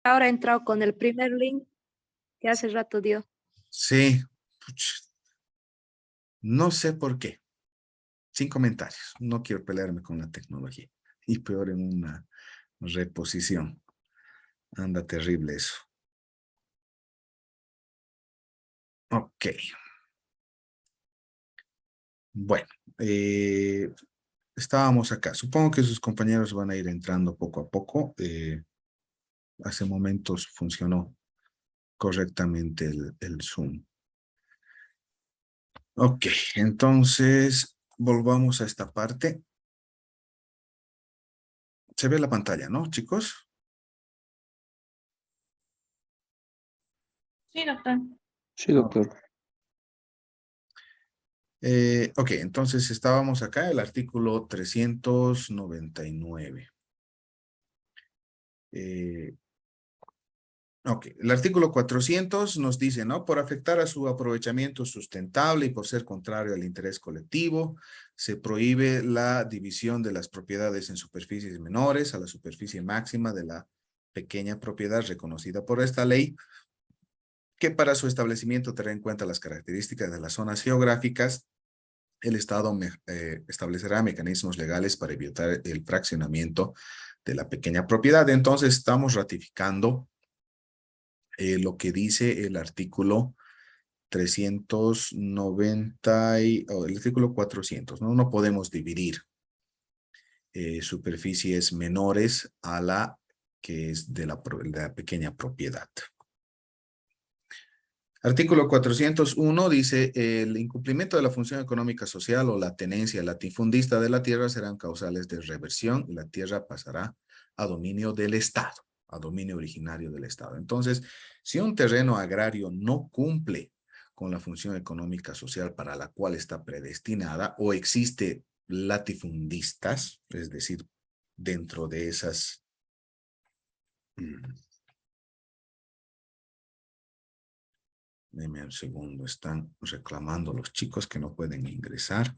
Ahora he entrado con el primer link que hace rato dio. Sí, puch, no sé por qué. Sin comentarios. No quiero pelearme con la tecnología. Y peor en una reposición. Anda terrible eso. Ok. Bueno, estábamos acá. Supongo que sus compañeros van a ir entrando poco a poco. Hace momentos funcionó correctamente el Zoom. Ok, entonces volvamos a esta parte. Se ve la pantalla, ¿no, chicos? Sí, doctor. Sí, doctor. Ok, entonces estábamos acá, el artículo 399. Ok, el artículo 400 nos dice, ¿no? Por afectar a su aprovechamiento sustentable y por ser contrario al interés colectivo, se prohíbe la división de las propiedades en superficies menores a la superficie máxima de la pequeña propiedad reconocida por esta ley, que para su establecimiento tendrá en cuenta las características de las zonas geográficas. El Estado establecerá mecanismos legales para evitar el fraccionamiento de la pequeña propiedad. Entonces, estamos ratificando lo que dice el artículo 390, el artículo 400, ¿no? No podemos dividir superficies menores a la que es de la pequeña propiedad. Artículo 401 dice, el incumplimiento de la función económica social o la tenencia latifundista de la tierra serán causales de reversión y la tierra pasará a dominio del Estado, a dominio originario del Estado. Entonces, si un terreno agrario no cumple con la función económica social para la cual está predestinada o existe latifundistas, es decir, dentro de esas... Deme un segundo, están reclamando los chicos que no pueden ingresar.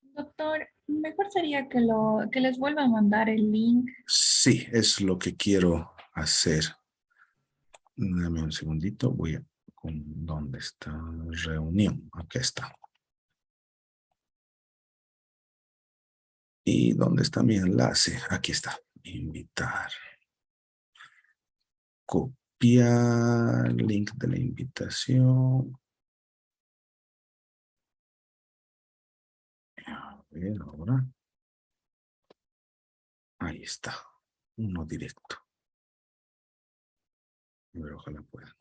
Doctor, mejor sería que les vuelva a mandar el link. Sí, es lo que quiero hacer. Dame un segundito, voy a... ¿Dónde está la reunión? Aquí está. ¿Y dónde está mi enlace? Aquí está. Invitar. Copiar link de la invitación. A ver, ahora. Ahí está. Uno directo. A ver, ojalá pueda.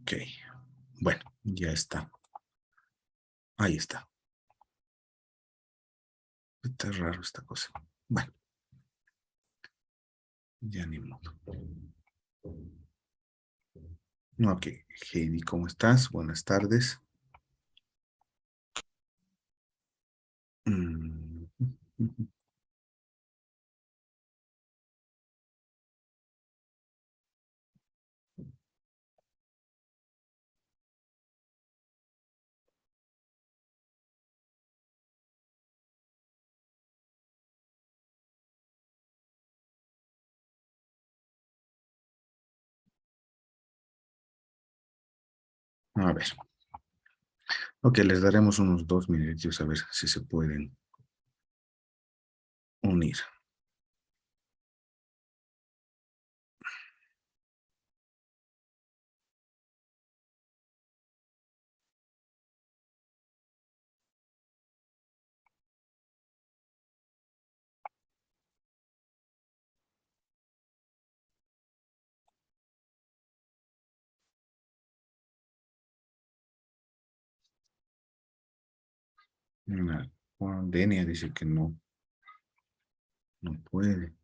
Ok. Bueno, ya está. Ahí está. Está raro esta cosa. Bueno, ya ni modo. Ok, Heidi, ¿cómo estás? Buenas tardes. Mm. A ver. Ok, les daremos unos 2 minutos a ver si se pueden unir. Juan Denia dice que no, no puede.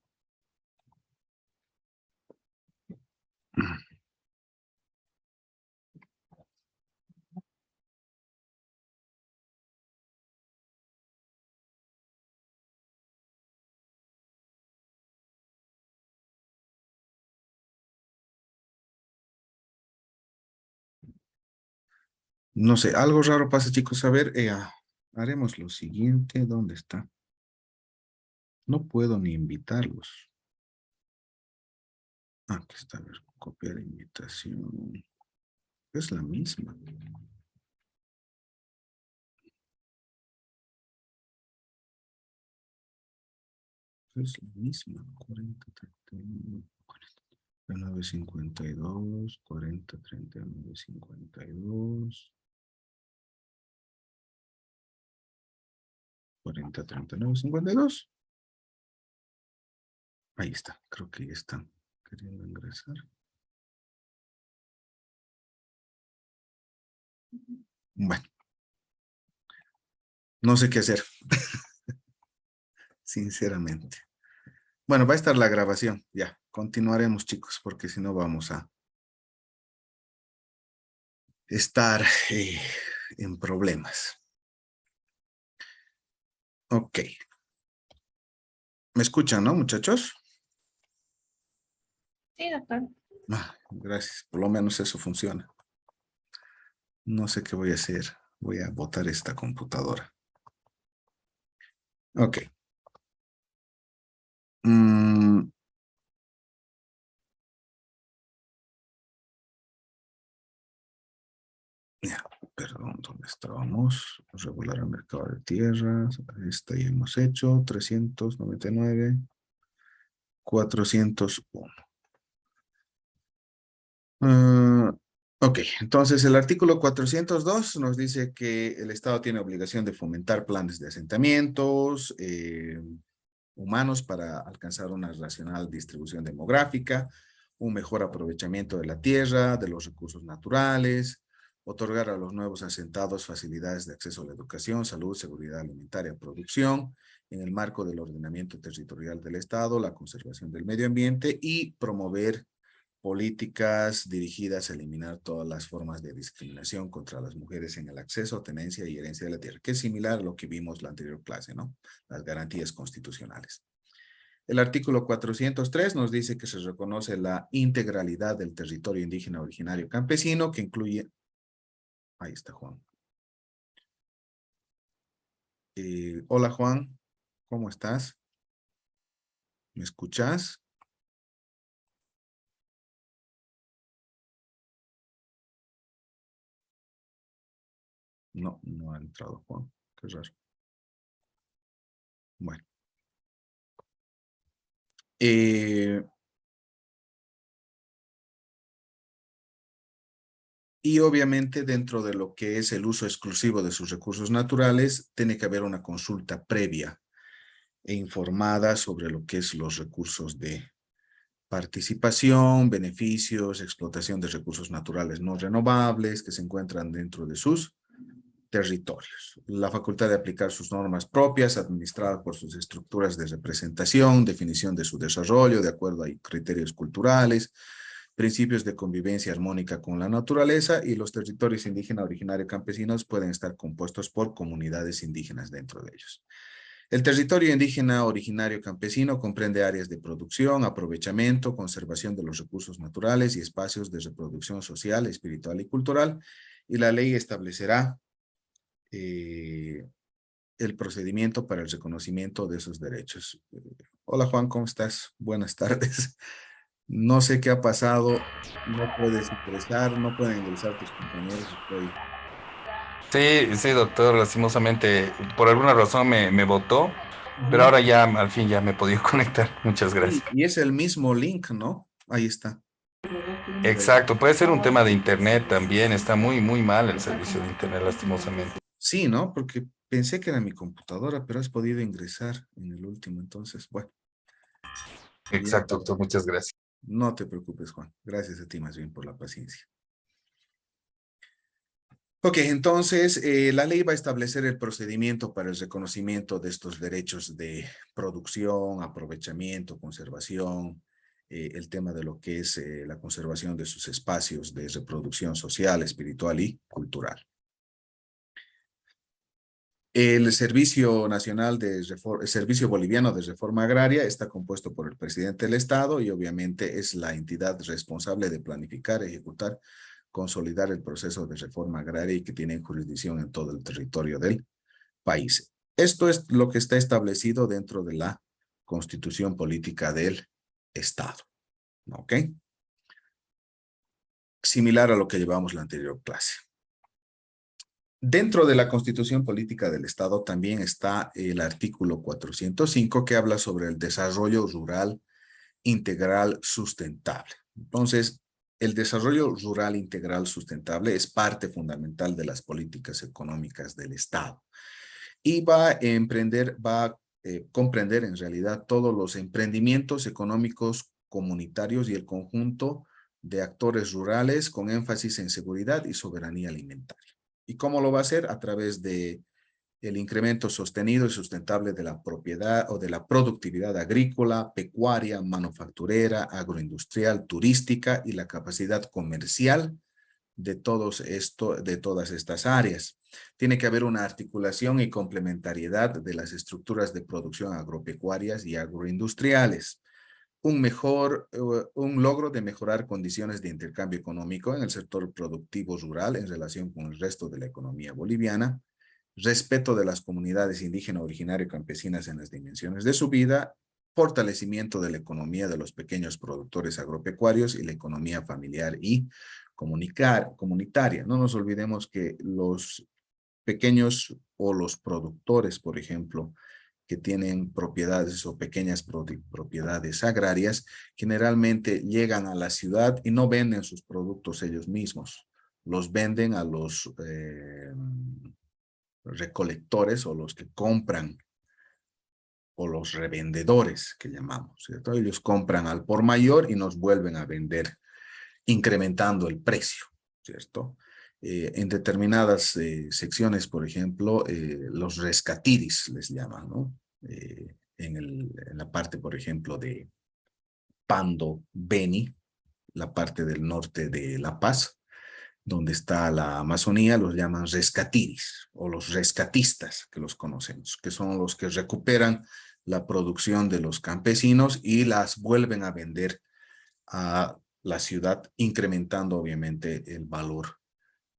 No sé, algo raro pasa, chicos. A ver, haremos lo siguiente. ¿Dónde está? No puedo ni invitarlos. Aquí está, a ver, copiar invitación. Es la misma. Es la misma. 40, 39, 52, 40, 39, 52. 40, 39, 52. Ahí está, creo que ya están queriendo ingresar. Bueno, no sé qué hacer, sinceramente. Bueno, va a estar la grabación, ya. Continuaremos, chicos, porque si no vamos a estar en problemas. Ok. ¿Me escuchan, no, muchachos? Sí, doctor. Gracias, por lo menos eso funciona. No sé qué voy a hacer. Voy a botar esta computadora. Ok. Ya, perdón, ¿dónde estábamos? Regular el mercado de tierras. Esta ya hemos hecho. 399. 401. Ok, entonces el artículo 402 nos dice que el Estado tiene obligación de fomentar planes de asentamientos humanos para alcanzar una racional distribución demográfica, un mejor aprovechamiento de la tierra, de los recursos naturales, otorgar a los nuevos asentados facilidades de acceso a la educación, salud, seguridad alimentaria, producción, en el marco del ordenamiento territorial del Estado, la conservación del medio ambiente y promover políticas dirigidas a eliminar todas las formas de discriminación contra las mujeres en el acceso, tenencia y herencia de la tierra, que es similar a lo que vimos la anterior clase, ¿no? Las garantías constitucionales. El artículo 403 nos dice que se reconoce la integralidad del territorio indígena originario campesino, que incluye... Ahí está Juan. Hola Juan, ¿cómo estás? ¿Me escuchas? No, no ha entrado Juan. Qué raro. Bueno. Y obviamente dentro de lo que es el uso exclusivo de sus recursos naturales, tiene que haber una consulta previa e informada sobre lo que es los recursos de participación, beneficios, explotación de recursos naturales no renovables que se encuentran dentro de sus territorios. La facultad de aplicar sus normas propias, administradas por sus estructuras de representación, definición de su desarrollo de acuerdo a criterios culturales, principios de convivencia armónica con la naturaleza, y los territorios indígenas originarios campesinos pueden estar compuestos por comunidades indígenas dentro de ellos. El territorio indígena originario campesino comprende áreas de producción, aprovechamiento, conservación de los recursos naturales y espacios de reproducción social, espiritual y cultural, y la ley establecerá el procedimiento para el reconocimiento de esos derechos. Hola Juan, ¿cómo estás? Buenas tardes. No sé qué ha pasado, no puedes ingresar, no pueden ingresar tus compañeros, estoy... Sí, sí, doctor, lastimosamente, por alguna razón me votó, pero Ujú. ahora ya, al fin ya me he podido conectar. Muchas gracias. Y es el mismo link, ¿no? Ahí está. Exacto, puede ser un tema de internet también, está muy, muy mal el servicio de internet, lastimosamente. Sí, ¿no? Porque pensé que era mi computadora, pero has podido ingresar en el último, entonces, bueno, ya. Exacto, doctor, muchas gracias. No te preocupes, Juan. Gracias a ti más bien por la paciencia. Ok, entonces la ley va a establecer el procedimiento para el reconocimiento de estos derechos de producción, aprovechamiento, conservación, el tema de lo que es la conservación de sus espacios de reproducción social, espiritual y cultural. El Servicio Nacional el Servicio Boliviano de Reforma Agraria está compuesto por el presidente del Estado y obviamente es la entidad responsable de planificar, ejecutar, consolidar el proceso de reforma agraria y que tienen jurisdicción en todo el territorio del país. Esto es lo que está establecido dentro de la Constitución Política del Estado. ¿Ok? Similar a lo que llevamos la anterior clase. Dentro de la Constitución Política del Estado también está el artículo 405 que habla sobre el desarrollo rural integral sustentable. Entonces, el desarrollo rural integral sustentable es parte fundamental de las políticas económicas del Estado y va a comprender en realidad todos los emprendimientos económicos comunitarios y el conjunto de actores rurales con énfasis en seguridad y soberanía alimentaria. ¿Y cómo lo va a hacer? A través de el incremento sostenido y sustentable de la propiedad o de la productividad agrícola, pecuaria, manufacturera, agroindustrial, turística y la capacidad comercial de todas estas áreas. Tiene que haber una articulación y complementariedad de las estructuras de producción agropecuarias y agroindustriales. Un logro de mejorar condiciones de intercambio económico en el sector productivo rural en relación con el resto de la economía boliviana, respeto de las comunidades indígenas, originarias y campesinas en las dimensiones de su vida, fortalecimiento de la economía de los pequeños productores agropecuarios y la economía familiar y comunitaria. No nos olvidemos que los pequeños o los productores, por ejemplo, que tienen propiedades o pequeñas propiedades agrarias, generalmente llegan a la ciudad y no venden sus productos ellos mismos. Los venden a los recolectores o los que compran o los revendedores que llamamos, ¿cierto? Ellos compran al por mayor y nos vuelven a vender incrementando el precio, ¿cierto? En determinadas secciones, por ejemplo, los rescatiris les llaman, ¿no? En la parte, por ejemplo, de Pando, Beni, la parte del norte de La Paz, donde está la Amazonía, los llaman rescatiris o los rescatistas, que los conocemos, que son los que recuperan la producción de los campesinos y las vuelven a vender a la ciudad, incrementando obviamente el valor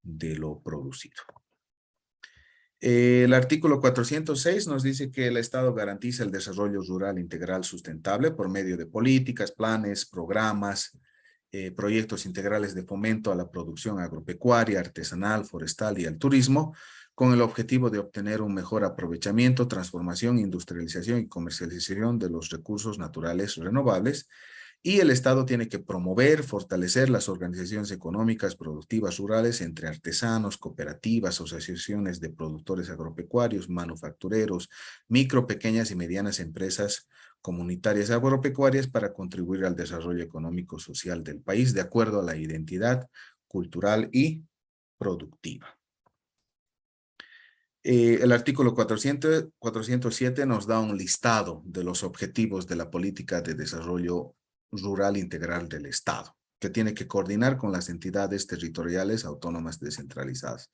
de lo producido. El artículo 406 nos dice que el Estado garantiza el desarrollo rural integral sustentable por medio de políticas, planes, programas, proyectos integrales de fomento a la producción agropecuaria, artesanal, forestal y al turismo, con el objetivo de obtener un mejor aprovechamiento, transformación, industrialización y comercialización de los recursos naturales renovables. Y el Estado tiene que promover, fortalecer las organizaciones económicas productivas rurales entre artesanos, cooperativas, asociaciones de productores agropecuarios, manufactureros, micro, pequeñas y medianas empresas comunitarias agropecuarias para contribuir al desarrollo económico social del país de acuerdo a la identidad cultural y productiva. El artículo 407 nos da un listado de los objetivos de la política de desarrollo rural integral del Estado, que tiene que coordinar con las entidades territoriales autónomas descentralizadas.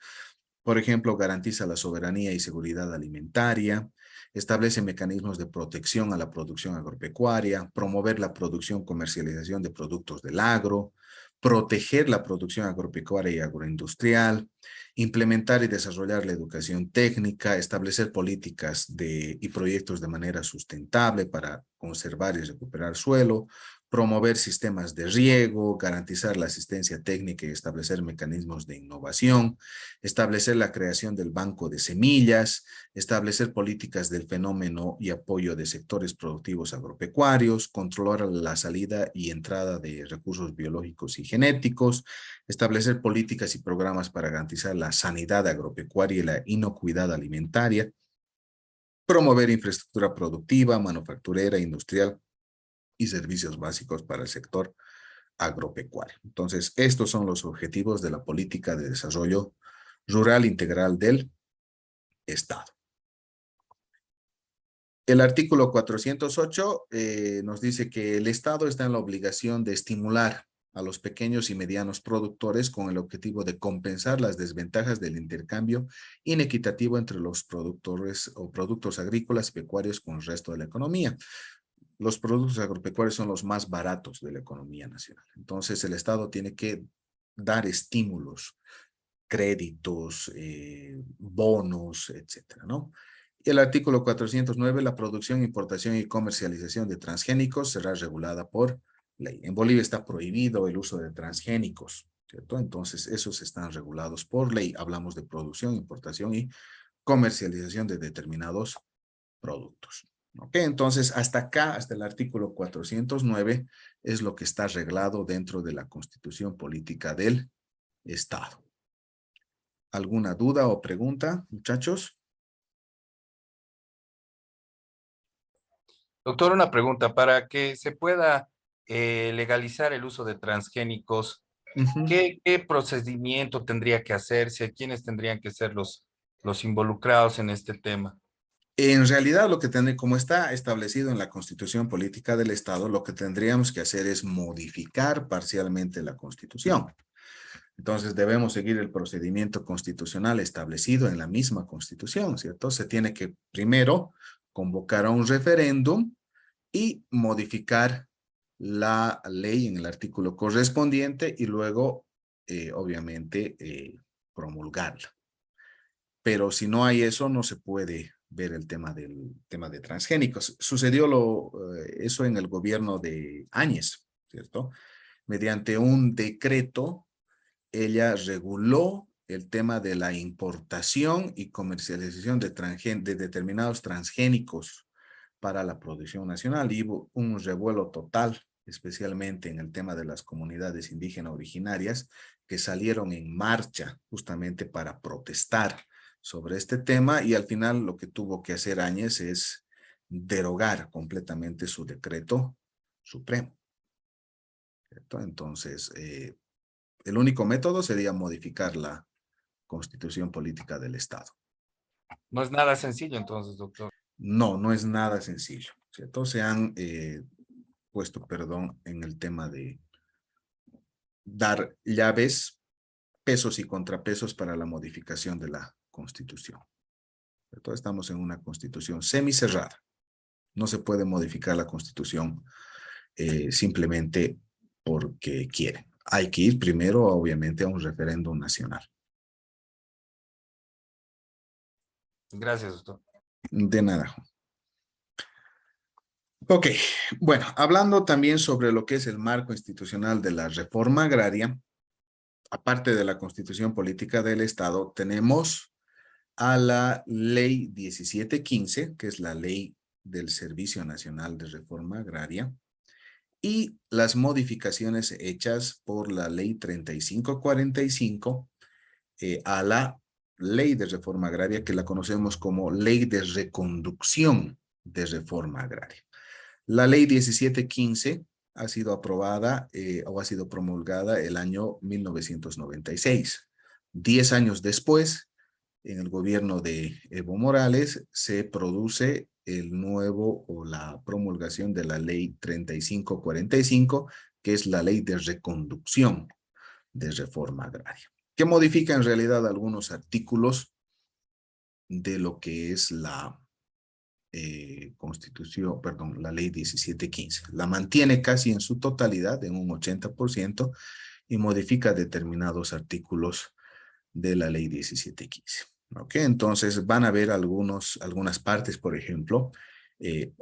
Por ejemplo, garantiza la soberanía y seguridad alimentaria, establece mecanismos de protección a la producción agropecuaria, promover la producción y comercialización de productos del agro, proteger la producción agropecuaria y agroindustrial, implementar y desarrollar la educación técnica, establecer políticas y proyectos de manera sustentable para conservar y recuperar suelo, promover sistemas de riego, garantizar la asistencia técnica y establecer mecanismos de innovación, establecer la creación del banco de semillas, establecer políticas del fenómeno y apoyo de sectores productivos agropecuarios, controlar la salida y entrada de recursos biológicos y genéticos, establecer políticas y programas para garantizar la sanidad agropecuaria y la inocuidad alimentaria, promover infraestructura productiva, manufacturera, industrial y servicios básicos para el sector agropecuario. Entonces, estos son los objetivos de la política de desarrollo rural integral del Estado. El artículo 408 nos dice que el Estado está en la obligación de estimular a los pequeños y medianos productores con el objetivo de compensar las desventajas del intercambio inequitativo entre los productores o productos agrícolas y pecuarios con el resto de la economía. Los productos agropecuarios son los más baratos de la economía nacional. Entonces, el Estado tiene que dar estímulos, créditos, bonos, etcétera, ¿no? Y el artículo 409, la producción, importación y comercialización de transgénicos será regulada por ley. En Bolivia está prohibido el uso de transgénicos, ¿cierto? Entonces, esos están regulados por ley. Hablamos de producción, importación y comercialización de determinados productos. ¿Ok? Entonces, hasta acá, hasta el artículo 409, es lo que está arreglado dentro de la Constitución Política del Estado. ¿Alguna duda o pregunta, muchachos? Doctor, una pregunta. Para que se pueda legalizar el uso de transgénicos, ¿qué procedimiento tendría que hacerse? ¿Quiénes tendrían que ser los involucrados en este tema? En realidad, lo que como está establecido en la Constitución Política del Estado, lo que tendríamos que hacer es modificar parcialmente la Constitución. Entonces, debemos seguir el procedimiento constitucional establecido en la misma Constitución, ¿cierto? Se tiene que primero convocar a un referéndum y modificar la ley en el artículo correspondiente y luego, obviamente, promulgarla. Pero si no hay eso, no se puede ver el tema de transgénicos. Sucedió eso en el gobierno de Áñez, ¿cierto? Mediante un decreto, ella reguló el tema de la importación y comercialización de determinados transgénicos para la producción nacional. Y hubo un revuelo total, especialmente en el tema de las comunidades indígenas originarias, que salieron en marcha justamente para protestar sobre este tema, y al final lo que tuvo que hacer Áñez es derogar completamente su decreto supremo, ¿cierto? Entonces, el único método sería modificar la Constitución Política del Estado. No es nada sencillo entonces, doctor. No, no es nada sencillo, ¿cierto? Se han puesto, perdón, en el tema de dar llaves, pesos y contrapesos para la modificación de la Constitución. ¿Cierto? Estamos en una Constitución semicerrada. No se puede modificar la Constitución simplemente porque quieren. Hay que ir primero, obviamente, a un referéndum nacional. Gracias, doctor. De nada. Ok, bueno, hablando también sobre lo que es el marco institucional de la reforma agraria, aparte de la Constitución Política del Estado, tenemos a la Ley 1715, que es la Ley del Servicio Nacional de Reforma Agraria, y las modificaciones hechas por la Ley 3545 a la Ley de Reforma Agraria, que la conocemos como Ley de Reconducción de Reforma Agraria. La Ley 1715 ha sido aprobada o ha sido promulgada el año 1996. 10 años después, en el gobierno de Evo Morales, se produce el nuevo o la promulgación de la Ley 3545, que es la Ley de Reconducción de Reforma Agraria, que modifica en realidad algunos artículos de lo que es la Constitución, perdón, la Ley 1715. La mantiene casi en su totalidad, en un 80%, y modifica determinados artículos de la Ley 1715. ¿Ok? Entonces van a ver algunas partes, por ejemplo,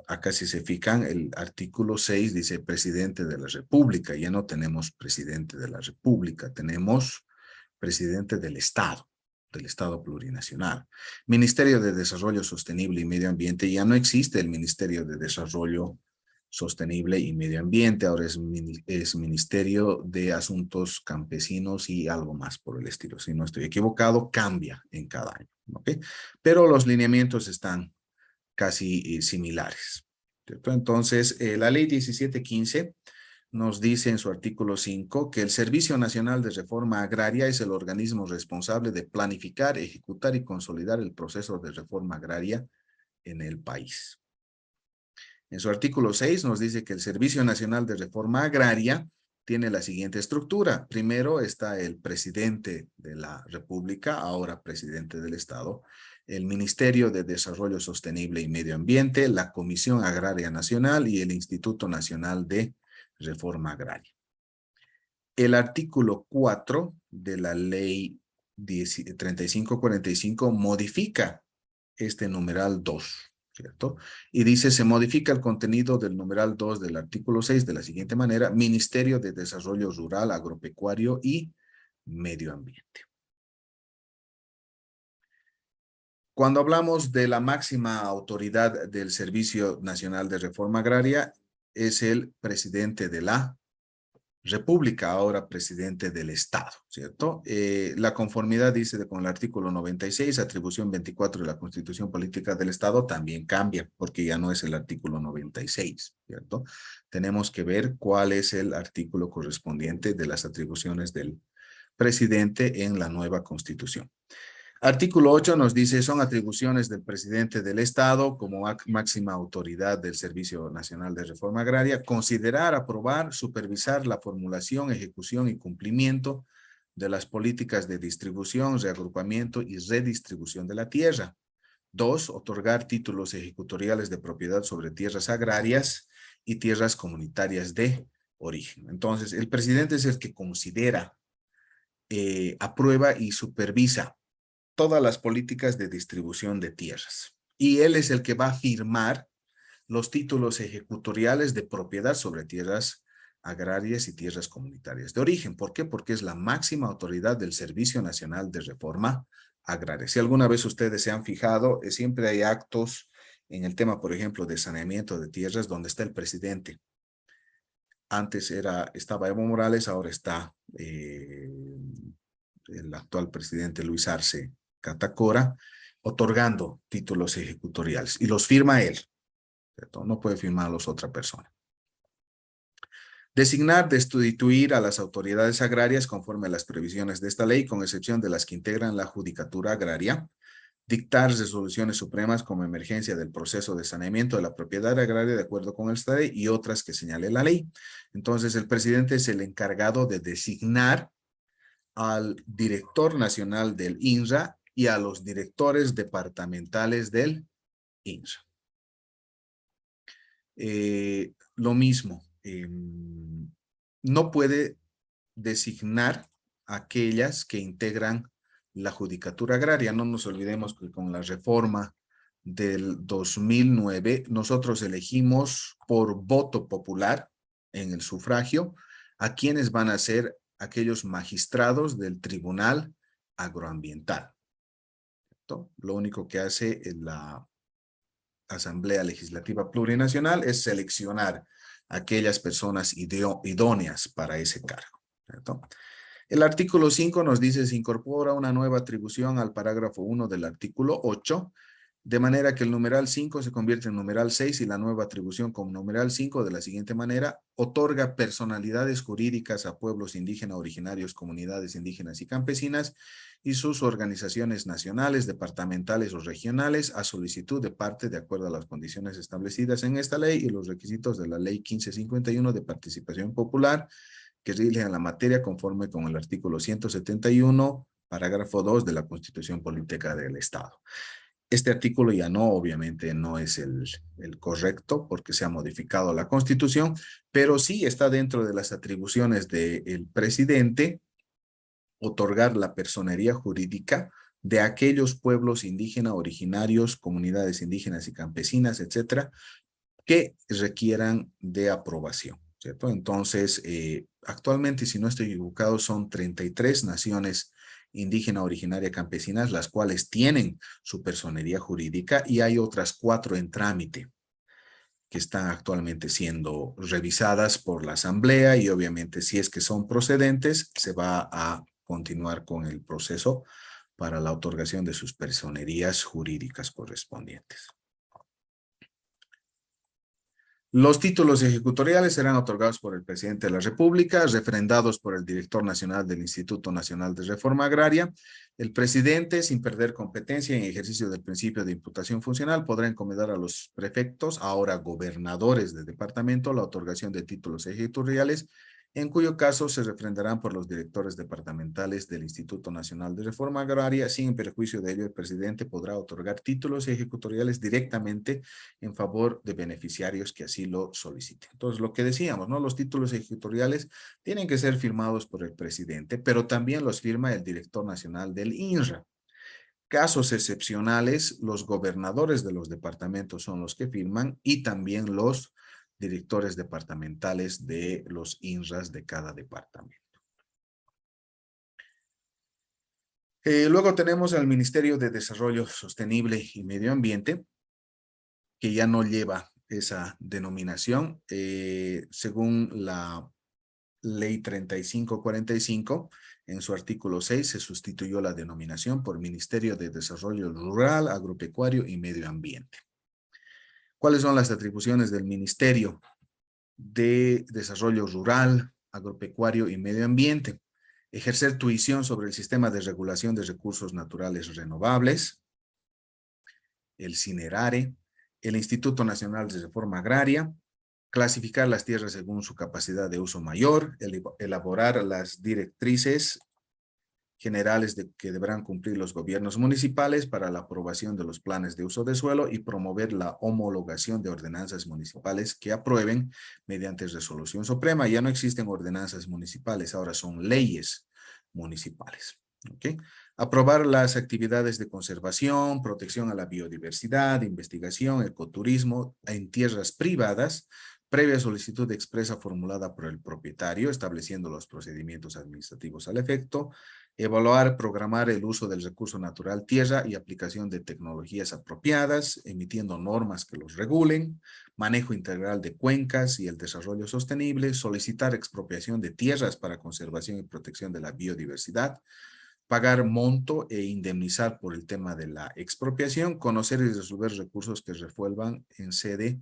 acá si se fijan, el artículo 6 dice Presidente de la República. Ya no tenemos Presidente de la República, tenemos Presidente del Estado plurinacional. Ministerio de Desarrollo Sostenible y Medio Ambiente, ya no existe el Ministerio de Desarrollo Sostenible y Medio Ambiente, ahora es Ministerio de Asuntos Campesinos y algo más por el estilo. Si no estoy equivocado, cambia en cada año, ¿ok? Pero los lineamientos están casi similares, ¿cierto? Entonces, la Ley 1715 nos dice en su artículo 5 que el Servicio Nacional de Reforma Agraria es el organismo responsable de planificar, ejecutar y consolidar el proceso de reforma agraria en el país. En su artículo 6 nos dice que el Servicio Nacional de Reforma Agraria tiene la siguiente estructura. Primero está el presidente de la República, ahora presidente del Estado, el Ministerio de Desarrollo Sostenible y Medio Ambiente, la Comisión Agraria Nacional y el Instituto Nacional de Reforma Agraria. el artículo 4 de la ley 3545 modifica este numeral 2, ¿cierto? Y dice, se modifica el contenido del numeral 2 del artículo 6 de la siguiente manera: Ministerio de Desarrollo Rural, Agropecuario y Medio Ambiente. Cuando hablamos de la máxima autoridad del Servicio Nacional de Reforma Agraria, es el presidente de la República, ahora presidente del Estado, ¿cierto? La conformidad dice con el artículo 96, atribución 24 de la Constitución Política del Estado, también cambia, porque ya no es el artículo 96, ¿cierto? Tenemos que ver cuál es el artículo correspondiente de las atribuciones del presidente en la nueva Constitución. Artículo 8 nos dice, son atribuciones del presidente del Estado como máxima autoridad del Servicio Nacional de Reforma Agraria, considerar, aprobar, supervisar la formulación, ejecución y cumplimiento de las políticas de distribución, reagrupamiento y redistribución de la tierra. 2, otorgar títulos ejecutoriales de propiedad sobre tierras agrarias y tierras comunitarias de origen. Entonces, el presidente es el que considera, aprueba y supervisa todas las políticas de distribución de tierras. Y él es el que va a firmar los títulos ejecutoriales de propiedad sobre tierras agrarias y tierras comunitarias de origen. ¿Por qué? Porque es la máxima autoridad del Servicio Nacional de Reforma Agraria. Si alguna vez ustedes se han fijado, siempre hay actos en el tema, por ejemplo, de saneamiento de tierras, donde está el presidente. Antes estaba Evo Morales, ahora está el actual presidente Luis Arce Catacora, otorgando títulos ejecutoriales, y los firma él, ¿cierto? No puede firmarlos otra persona. Designar, destituir a las autoridades agrarias conforme a las previsiones de esta ley, con excepción de las que integran la judicatura agraria. Dictar resoluciones supremas como emergencia del proceso de saneamiento de la propiedad agraria de acuerdo con esta ley y otras que señale la ley. Entonces, el presidente es el encargado de designar al director nacional del INRA y a los directores departamentales del INRA. Lo mismo, no puede designar aquellas que integran la judicatura agraria. No nos olvidemos que con la reforma del 2009, nosotros elegimos por voto popular en el sufragio a quienes van a ser aquellos magistrados del Tribunal Agroambiental. ¿Cierto? Lo único que hace la Asamblea Legislativa Plurinacional es seleccionar aquellas personas idóneas para ese cargo, ¿cierto? El artículo 5 nos dice, se incorpora una nueva atribución al parágrafo 1 del artículo 8, de manera que el numeral 5 se convierte en numeral 6 y la nueva atribución con numeral 5 de la siguiente manera: otorga personalidades jurídicas a pueblos indígenas originarios, comunidades indígenas y campesinas y sus organizaciones nacionales, departamentales o regionales a solicitud de parte de acuerdo a las condiciones establecidas en esta ley y los requisitos de la ley 1551 de participación popular que rigen la materia conforme con el artículo 171, parágrafo 2 de la Constitución Política del Estado. Este artículo ya no, obviamente no es el correcto porque se ha modificado la Constitución, pero sí está dentro de las atribuciones del presidente otorgar la personería jurídica de aquellos pueblos indígenas originarios, comunidades indígenas y campesinas, etcétera, que requieran de aprobación, ¿cierto? Entonces, actualmente, si no estoy equivocado, son 33 naciones indígena originaria campesinas, las cuales tienen su personería jurídica, y hay otras 4 en trámite que están actualmente siendo revisadas por la Asamblea, y obviamente si es que son procedentes, se va a continuar con el proceso para la otorgación de sus personerías jurídicas correspondientes. Los títulos ejecutoriales serán otorgados por el presidente de la República, refrendados por el director nacional del Instituto Nacional de Reforma Agraria. El presidente, sin perder competencia en ejercicio del principio de imputación funcional, podrá encomendar a los prefectos, ahora gobernadores de departamento, la otorgación de títulos ejecutoriales en cuyo caso se refrendarán por los directores departamentales del Instituto Nacional de Reforma Agraria. Sin perjuicio de ello, el presidente podrá otorgar títulos ejecutoriales directamente en favor de beneficiarios que así lo soliciten. Entonces, lo que decíamos, ¿no? Los títulos ejecutoriales tienen que ser firmados por el presidente, pero también los firma el director nacional del INRA. Casos excepcionales, los gobernadores de los departamentos son los que firman y también los directores departamentales de los INRAS de cada departamento. Luego tenemos al Ministerio de Desarrollo Sostenible y Medio Ambiente, que ya no lleva esa denominación. Según la Ley 3545, en su artículo 6 se sustituyó la denominación por Ministerio de Desarrollo Rural, Agropecuario y Medio Ambiente. ¿Cuáles son las atribuciones del Ministerio de Desarrollo Rural, Agropecuario y Medio Ambiente? Ejercer tuición sobre el sistema de regulación de recursos naturales renovables, el CINERARE, el Instituto Nacional de Reforma Agraria, clasificar las tierras según su capacidad de uso mayor, elaborar las directrices generales que deberán cumplir los gobiernos municipales para la aprobación de los planes de uso de suelo y promover la homologación de ordenanzas municipales que aprueben mediante resolución suprema. Ya no existen ordenanzas municipales, ahora son leyes municipales. ¿Okay? Aprobar las actividades de conservación, protección a la biodiversidad, investigación, ecoturismo en tierras privadas, previa solicitud expresa formulada por el propietario, estableciendo los procedimientos administrativos al efecto. Evaluar, programar el uso del recurso natural tierra y aplicación de tecnologías apropiadas, emitiendo normas que los regulen, manejo integral de cuencas y el desarrollo sostenible, solicitar expropiación de tierras para conservación y protección de la biodiversidad, pagar monto e indemnizar por el tema de la expropiación, conocer y resolver recursos que resuelvan en sede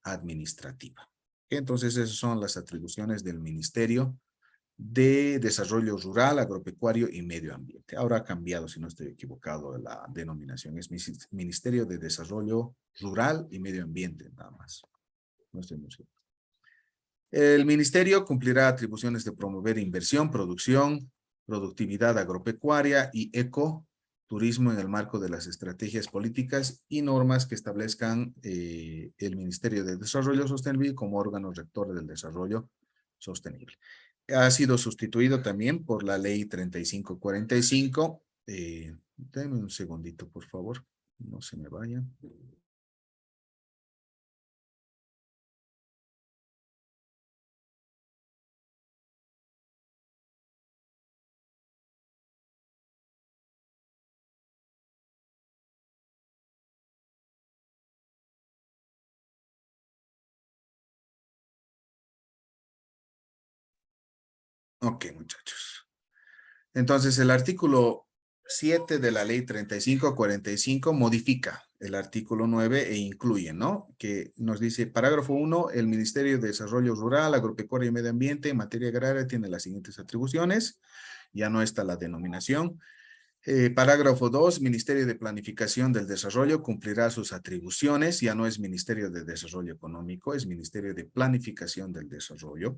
administrativa. Entonces, esas son las atribuciones del Ministerio de Desarrollo Rural, Agropecuario y Medio Ambiente. Ahora ha cambiado, si no estoy equivocado, la denominación. Es Ministerio de Desarrollo Rural y Medio Ambiente, nada más. No estoy muy seguro. El ministerio cumplirá atribuciones de promover inversión, producción, productividad agropecuaria y ecoturismo en el marco de las estrategias políticas y normas que establezcan el Ministerio de Desarrollo Sostenible como órgano rector del desarrollo sostenible. Ha sido sustituido también por la Ley 3545. Denme un segundito, por favor. No se me vayan. Ok, muchachos. Entonces, el artículo 7 de la ley 3545 modifica el artículo 9 e incluye, ¿no? Que nos dice, parágrafo 1, el Ministerio de Desarrollo Rural, Agropecuario y Medio Ambiente en materia agraria tiene las siguientes atribuciones. Ya no está la denominación. Parágrafo 2, Ministerio de Planificación del Desarrollo cumplirá sus atribuciones. Ya no es Ministerio de Desarrollo Económico, es Ministerio de Planificación del Desarrollo.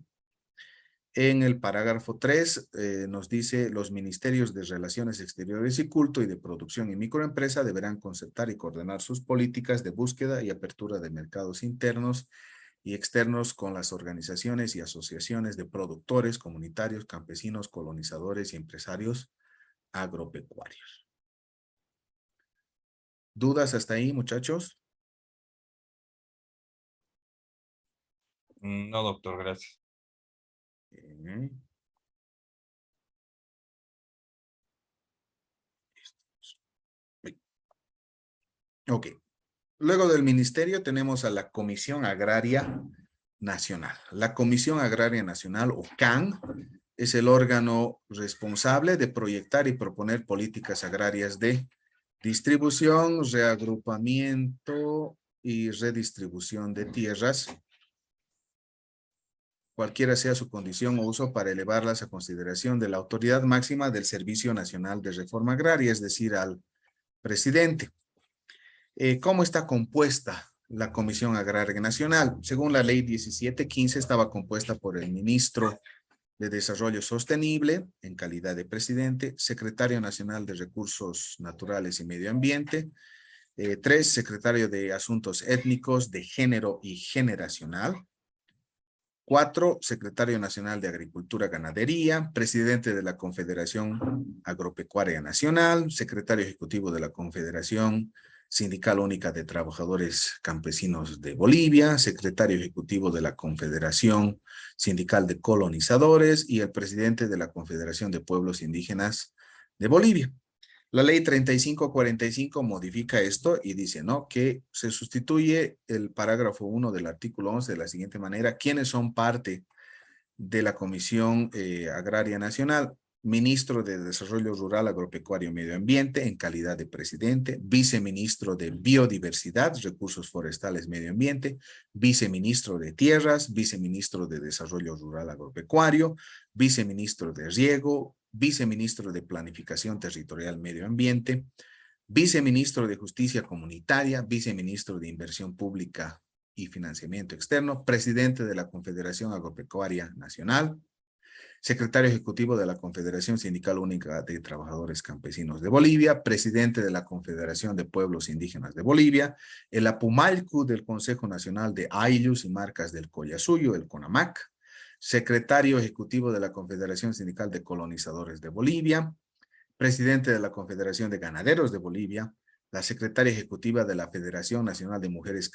En el parágrafo 3 nos dice los ministerios de Relaciones Exteriores y Culto y de Producción y Microempresa deberán concertar y coordinar sus políticas de búsqueda y apertura de mercados internos y externos con las organizaciones y asociaciones de productores, comunitarios, campesinos, colonizadores y empresarios agropecuarios. ¿Dudas hasta ahí, muchachos? No, doctor, gracias. Ok. Luego del ministerio tenemos a la Comisión Agraria Nacional. La Comisión Agraria Nacional, o CAN, es el órgano responsable de proyectar y proponer políticas agrarias de distribución, reagrupamiento y redistribución de tierras, cualquiera sea su condición o uso, para elevarlas a consideración de la autoridad máxima del Servicio Nacional de Reforma Agraria, es decir, al presidente. ¿Cómo está compuesta la Comisión Agraria Nacional? Según la ley 1715 estaba compuesta por el ministro de Desarrollo Sostenible, en calidad de presidente, secretario nacional de Recursos Naturales y Medio Ambiente, 3, secretario de Asuntos Étnicos, de Género y Generacional, 4, secretario nacional de Agricultura Ganadería, presidente de la Confederación Agropecuaria Nacional, secretario ejecutivo de la Confederación Sindical Única de Trabajadores Campesinos de Bolivia, secretario ejecutivo de la Confederación Sindical de Colonizadores y el presidente de la Confederación de Pueblos Indígenas de Bolivia. La ley 3545 modifica esto y dice, ¿no?, que se sustituye el parágrafo 1 del artículo 11 de la siguiente manera: ¿quiénes son parte de la Comisión Agraria Nacional? Ministro de Desarrollo Rural, Agropecuario y Medio Ambiente en calidad de presidente, viceministro de Biodiversidad, Recursos Forestales, Medio Ambiente, viceministro de Tierras, viceministro de Desarrollo Rural Agropecuario, viceministro de Riego, viceministro de Planificación Territorial, Medio Ambiente, viceministro de Justicia Comunitaria, viceministro de Inversión Pública y Financiamiento Externo, presidente de la Confederación Agropecuaria Nacional, secretario ejecutivo de la Confederación Sindical Única de Trabajadores Campesinos de Bolivia, presidente de la Confederación de Pueblos Indígenas de Bolivia, el Apumalcu del Consejo Nacional de Ayllus y Marcas del Collasuyo, el CONAMAC, secretario ejecutivo de la Confederación Sindical de Colonizadores de Bolivia, presidente de la Confederación de Ganaderos de Bolivia, la secretaria ejecutiva de la Federación Nacional de Mujeres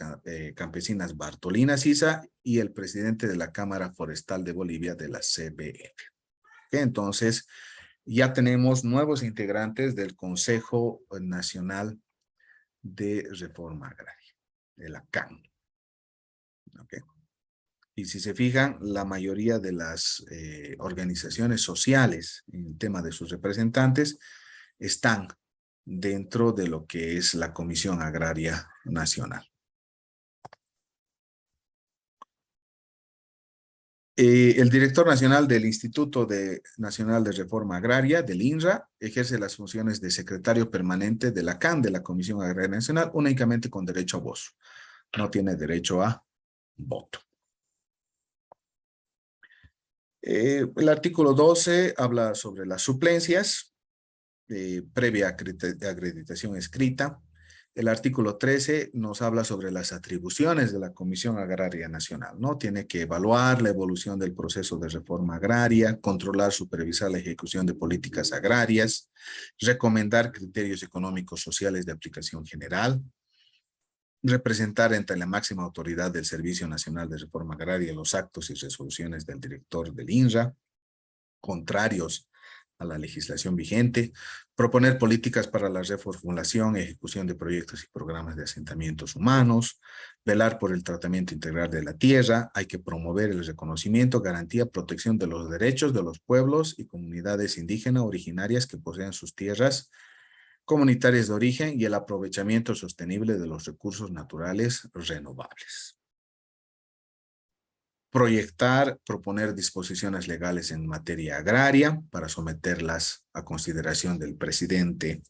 Campesinas Bartolina Sisa y el presidente de la Cámara Forestal de Bolivia de la CBF. Entonces, ya tenemos nuevos integrantes del Consejo Nacional de Reforma Agraria, de la CAN. Okay. Y si se fijan, la mayoría de las organizaciones sociales en el tema de sus representantes están dentro de lo que es la Comisión Agraria Nacional. El director nacional del Instituto Nacional de Reforma Agraria, del INRA, ejerce las funciones de secretario permanente de la CAN, de la Comisión Agraria Nacional, únicamente con derecho a voto. No tiene derecho a voto. El artículo 12 habla sobre las suplencias, previa acreditación escrita. El artículo 13 nos habla sobre las atribuciones de la Comisión Agraria Nacional, ¿no? Tiene que evaluar la evolución del proceso de reforma agraria, controlar, supervisar la ejecución de políticas agrarias, recomendar criterios económicos sociales de aplicación general, representar ante la máxima autoridad del Servicio Nacional de Reforma Agraria los actos y resoluciones del director del INRA, contrarios a la legislación vigente, proponer políticas para la reformulación y ejecución de proyectos y programas de asentamientos humanos, velar por el tratamiento integral de la tierra, hay que promover el reconocimiento, garantía, protección de los derechos de los pueblos y comunidades indígenas originarias que posean sus tierras comunitarias de origen y el aprovechamiento sostenible de los recursos naturales renovables. Proyectar, proponer disposiciones legales en materia agraria para someterlas a consideración del presidente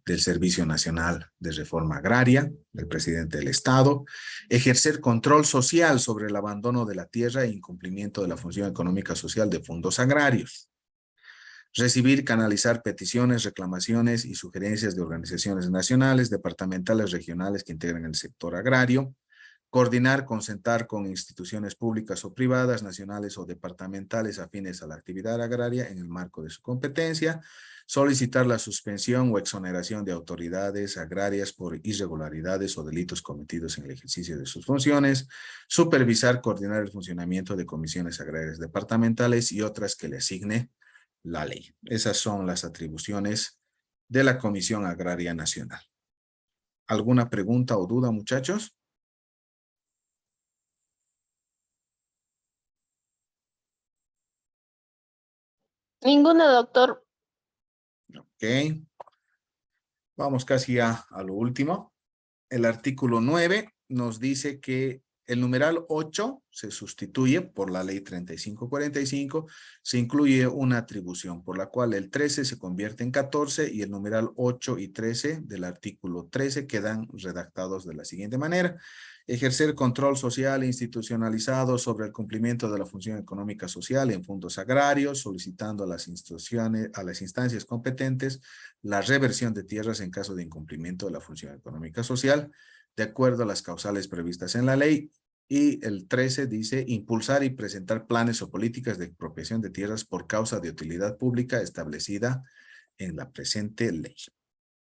del Servicio Nacional de Reforma Agraria, del presidente del Estado, ejercer control social sobre el abandono de la tierra e incumplimiento de la función económica social de fondos agrarios, recibir, canalizar peticiones, reclamaciones y sugerencias de organizaciones nacionales, departamentales, regionales que integran el sector agrario, coordinar, consentar con instituciones públicas o privadas, nacionales o departamentales afines a la actividad agraria en el marco de su competencia, solicitar la suspensión o exoneración de autoridades agrarias por irregularidades o delitos cometidos en el ejercicio de sus funciones, supervisar, coordinar el funcionamiento de comisiones agrarias departamentales y otras que le asigne la ley. Esas son las atribuciones de la Comisión Agraria Nacional. ¿Alguna pregunta o duda, muchachos? Ninguno, doctor. Ok. Vamos casi a lo último. El artículo 9 nos dice que El numeral 8 se sustituye por la ley 3545, se incluye una atribución por la cual el 13 se convierte en 14 y el numeral 8 y 13 del artículo 13 quedan redactados de la siguiente manera. Ejercer control social e institucionalizado sobre el cumplimiento de la función económica social en fondos agrarios, solicitando a las instancias competentes la reversión de tierras en caso de incumplimiento de la función económica social, de acuerdo a las causales previstas en la ley. Y el 13 dice impulsar y presentar planes o políticas de expropiación de tierras por causa de utilidad pública establecida en la presente ley.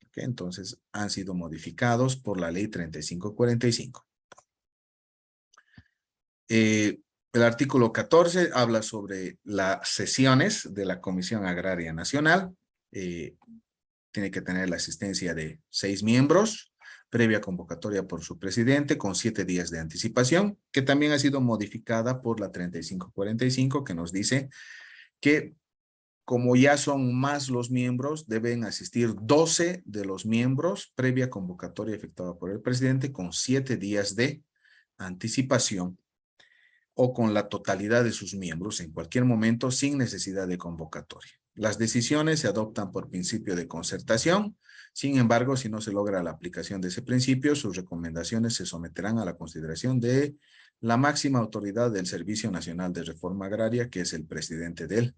¿Okay? Entonces han sido modificados por la ley 3545. El artículo 14 habla sobre las sesiones de la Comisión Agraria Nacional. Tiene que tener la asistencia de 6 miembros, previa convocatoria por su presidente con 7 días de anticipación, que también ha sido modificada por la 3545, que nos dice que como ya son más los miembros, deben asistir 12 de los miembros, previa convocatoria efectuada por el presidente con 7 días de anticipación, o con la totalidad de sus miembros en cualquier momento sin necesidad de convocatoria. Las decisiones se adoptan por principio de concertación. Sin embargo, si no se logra la aplicación de ese principio, sus recomendaciones se someterán a la consideración de la máxima autoridad del Servicio Nacional de Reforma Agraria, que es el presidente del